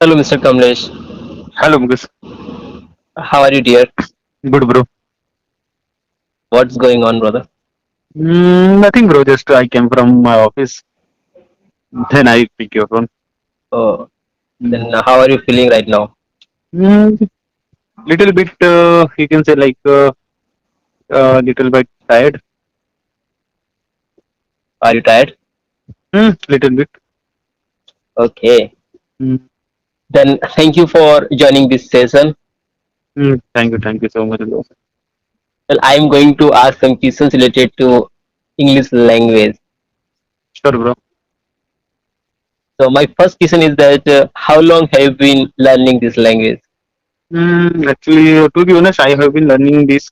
Hello, Mr. Kamlesh. Hello, Mukesh. How are you, dear? Good, bro. What's going on, brother? Nothing, bro. Just I came from my office. Then I pick your phone. Oh, Mm, then how are you feeling right now? mm, little bit, you can say like little bit tired. Are you tired? Little bit. Okay. Mm, Then thank you for joining this session. thank you so much, bro. Well, I'm going to ask some questions related to English language. Sure, bro. So my first question is that how long have you been learning this language? Actually, to be honest, I have been learning this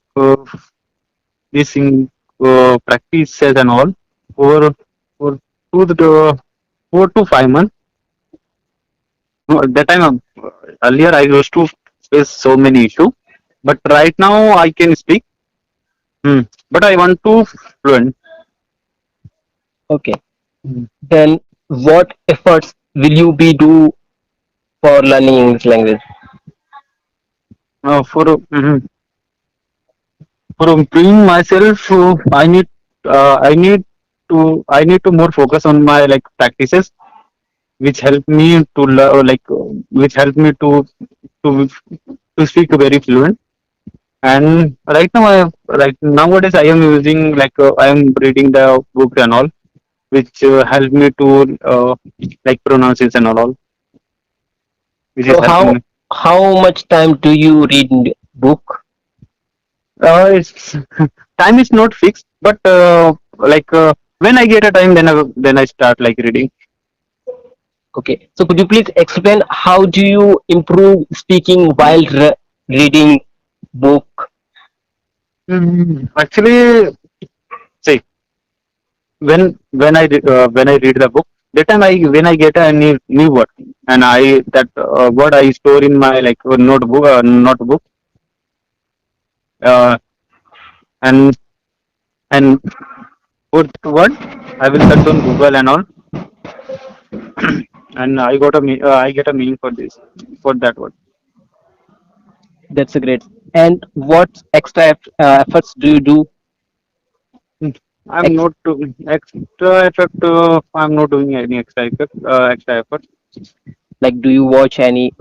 in practices and all for 4 to 5 months. That time earlier I used to face so many issues, but right now I can speak. But I want to fluent. Okay. Mm. Then what efforts will you be do for learning English language? For improving myself, I need to more focus on my like practices, which help me to which help me to to speak very fluent. And right now, right nowadays I am using I am reading the books and all, which help me to like pronunciation and all, which is So helping me. how much time do you read book? It's time is not fixed, but when I get a time, then I start like reading. Okay. So could you please explain how do you improve speaking while reading book? Actually, see, when I read the book, that time I when I get a new word, and I that word I store in my like notebook, uh, and and put word I will search on Google and all, and I get a meaning for this for that word. That's a great. And what extra efforts do you do? Hmm. I'm Ex- not doing extra effort. I'm not doing any extra effort. Extra effort. like, do you watch any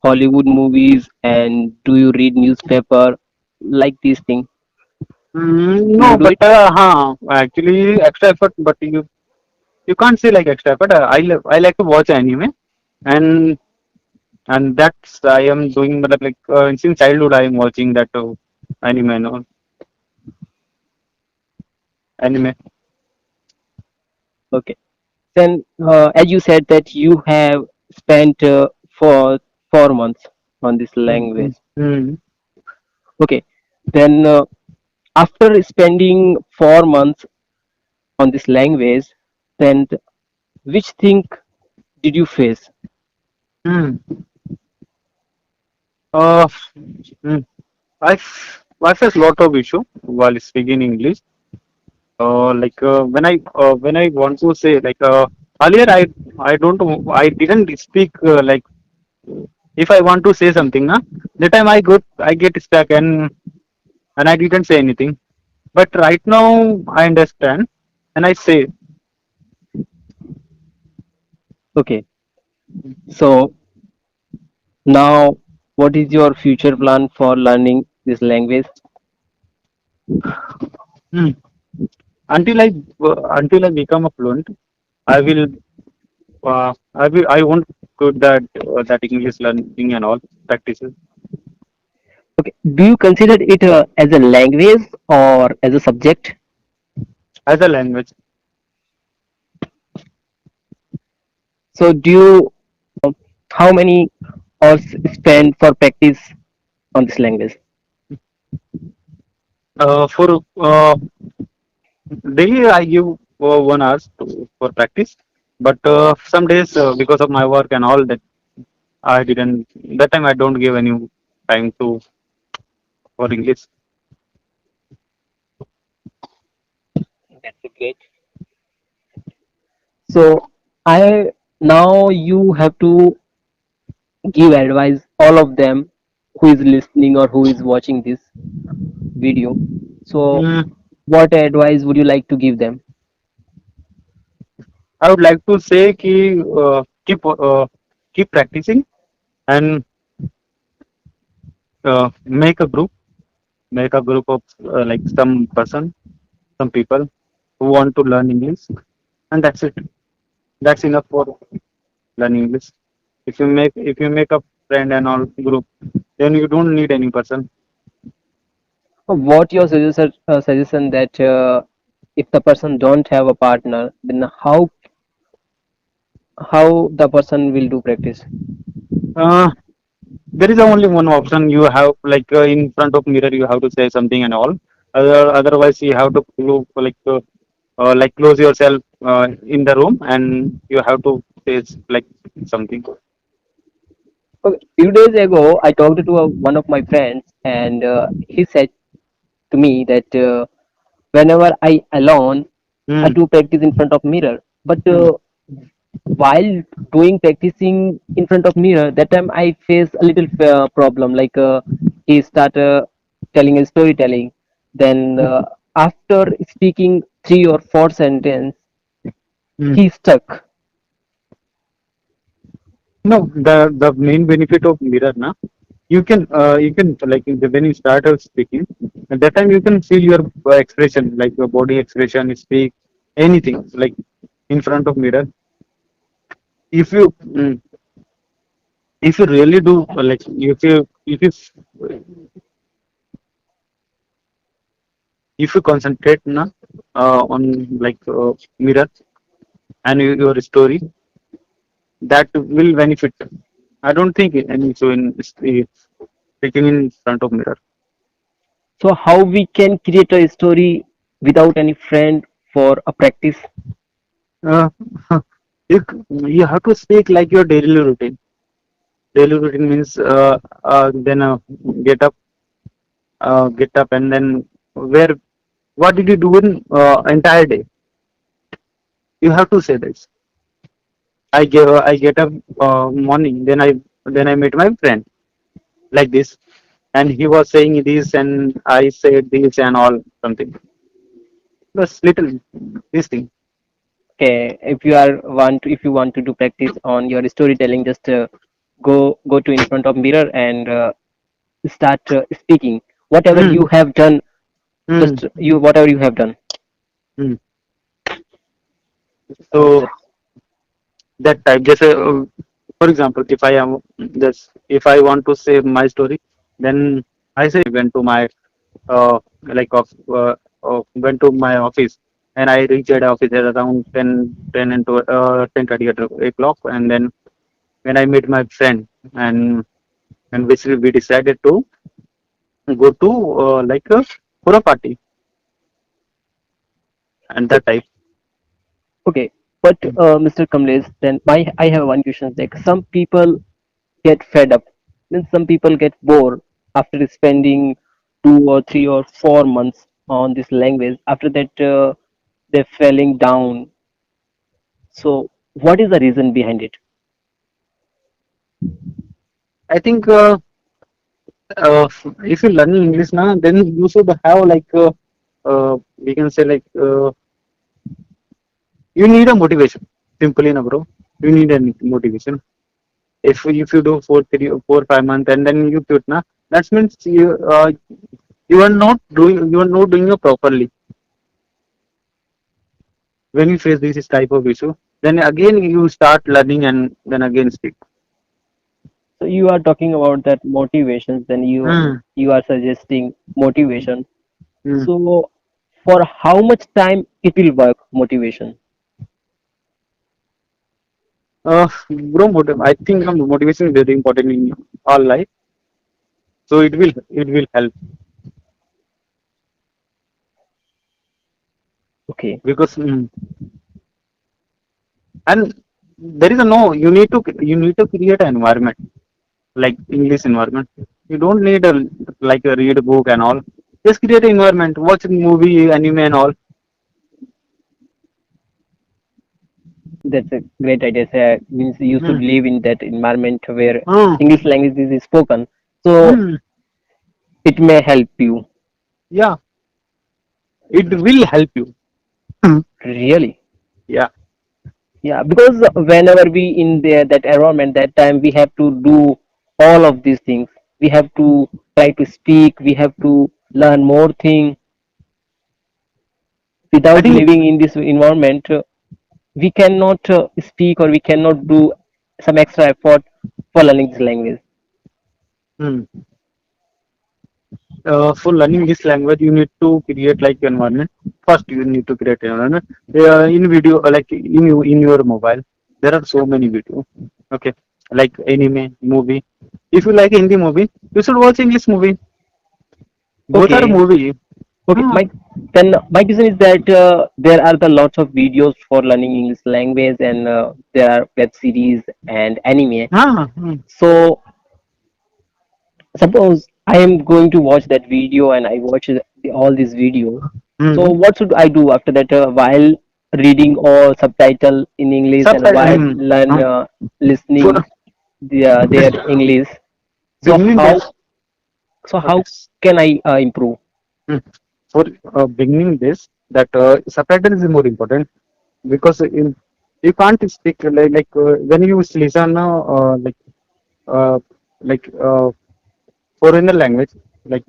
Hollywood movies and do you read newspaper like these things? Do you No, do but it? actually extra effort. But you can't say like extra effort. I like to watch anime, and that's I am doing. But since childhood, I am watching that anime. No, anime. Okay. Then, as you said that you have spent for 4 months on this language. Mm-hmm. Okay. Then, after spending 4 months on this language, then which thing did you face? Mm. Uh, mm. I face lot of issue while speaking English. When I want to say earlier I didn't speak if I want to say something na that time I get stuck and I didn't say anything. But right now I understand and I say. Okay. So now, what is your future plan for learning this language? Hmm. Until I become a fluent, I will I won't put that English learning and all practices Okay. Do you consider it as a language or as a subject? as a language. So, do you how many hours spend for practice on this language? For daily, I give 1 hour for practice, but some days because of my work and all that, I didn't. That time I don't give any time to for English. That's a great. So, I now you have to. give advice all of them who is listening or who is watching this video. So Mm, what advice would you like to give them? I would like to say keep practicing and make a group, of like some people who want to learn English, and that's it. That's enough for learning English. If you make a friend and all group, then you don't need any person. What your suggestion that if the person don't have a partner, then how the person will do practice? Uh, there is only one option. You have like in front of mirror, you have to say something and all. Otherwise, you have to like close yourself in the room, and you have to say like something. Okay, few days ago, I talked to one of my friends, and he said to me that whenever I alone, I Hmm. do practice in front of mirror. But Hmm. while doing practicing in front of mirror, that time I face a little problem. Like he started telling a storytelling. Then after speaking three or four sentence, Hmm. he stuck. No, the main benefit of mirror, na, you can like when you start out speaking, at that time you can feel your expression, like your body expression, speak anything, like in front of mirror. If you really do like if you concentrate na on like mirror and your story, that will benefit. I don't think any so in speaking in front of mirror. So how we can create a story without any friend for a practice? Uh, you you have to speak like your daily routine. Daily routine means then get up and then where what did you do in entire day? You have to say this. I get up morning, then I meet my friend like this, and he was saying this, and I said this and all something. Just little this thing. Okay, if you want to do practice on your storytelling, just go to in front of mirror and start speaking whatever Hmm. you have done. Hmm. Just you whatever you have done. Hmm. That's So that type, just for example, if I want to say my story, then I say went to my uh, like went to my office, and I reached at office at around 10 and 10:30 o'clock, and then when I met my friend, and which we decided to go to for a party and that okay. type. Okay, but Mr. Kamlesh, then I have one question. Like some people get fed up, then some people get bored after spending 2 or 3 or 4 months on this language. After that, they're falling down. So, what is the reason behind it? I think if you learn English now, then you should have we can say you need a motivation. Simply, na bro, you need a motivation. If you do for 3 or 4 5 months and then you quit, na, that means you are not doing it properly. When you face this type of issue, then again you start learning and then again speak. So, you are talking about that motivations, then Hmm. you are suggesting motivation. Hmm. So, for how much time it will work motivation? Bro, I think motivation is very important in all life, so it will help Okay. because and there is a no you need to create an environment like English environment. You don't need a like a read a book and all. Just create an environment, watch a movie, anime and all. That's a great idea. Sir. Means you should Hmm. live in that environment where Hmm. English language is spoken. So Hmm. it may help you. Yeah, it will help you. Hmm. Really. Yeah. Yeah, because whenever we in there that environment, that time we have to do all of these things. We have to try to speak. We have to learn more things. I Without think. living in this environment, we cannot speak or we cannot do some extra effort for learning this language. Hmm. For learning this language, you need to create like environment. First, you need to create environment. In video, like in your mobile, there are so many video. Okay, like anime movie. If you like Hindi movie, you should watch English movie. Both are Okay, movie. okay. Hmm. My question is that there are the lots of videos for learning English language, and there are web series and anime. Ah, hmm. So suppose I am going to watch that video and I watch all these videos. So Hmm. what should I do after that while reading or subtitle in English and Subtitle. while Hmm. learn Hmm. For listening their English? So beginning how this, so okay. how can I improve? Hmm. For beginning this, that subtitle is more important because you can't speak like when you listen uh, like foreigner language, like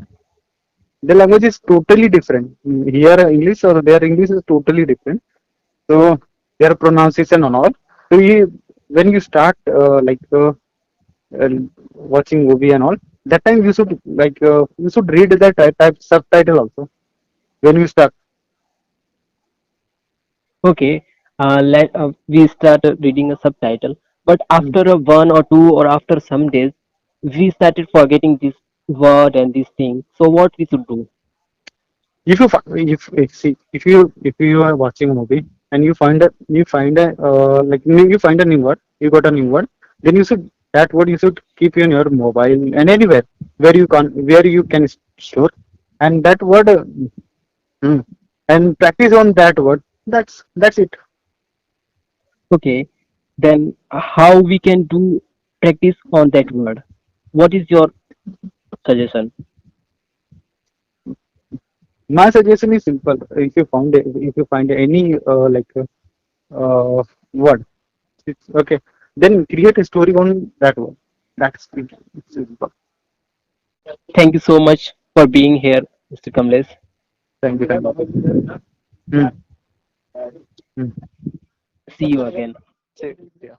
the language is totally different. Here English or their English is totally different. So their pronunciation and all. So when you start uh, watching movie and all, that time you should you should read the type subtitle also when you start. Okay, we started reading a subtitle, but Hmm. after a one or two or after some days, we started forgetting this word and this thing. So what we should do? If you if see if you are watching a movie and you find a you find a new word, you got a new word, then you should that word you should keep in your mobile and anywhere where you can store, and that word hmm, and practice on that word. That's it. Okay, then how we can do practice on that word? What is your suggestion? My suggestion is simple. If you find any word, it's okay. Then create a story on that word. That's it. It's simple. Thank you so much for being here, Mr. Kamlesh. Thank you. Thank you. Hmm. Hmm. See you again. So, yeah.